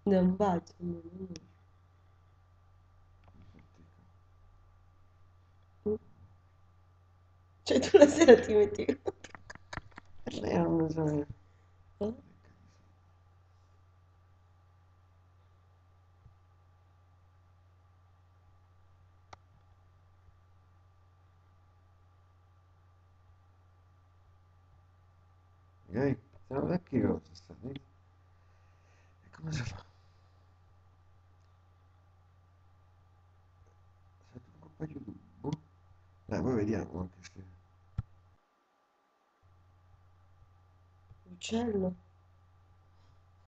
Non bacio, cioè tu la sera ti metti... Lei non lo so. Eh? Ok? Sono vecchie cose, sta lì. E come si fa? Se tu un paio di... Boh. Dai, poi vediamo anche se... Uccello?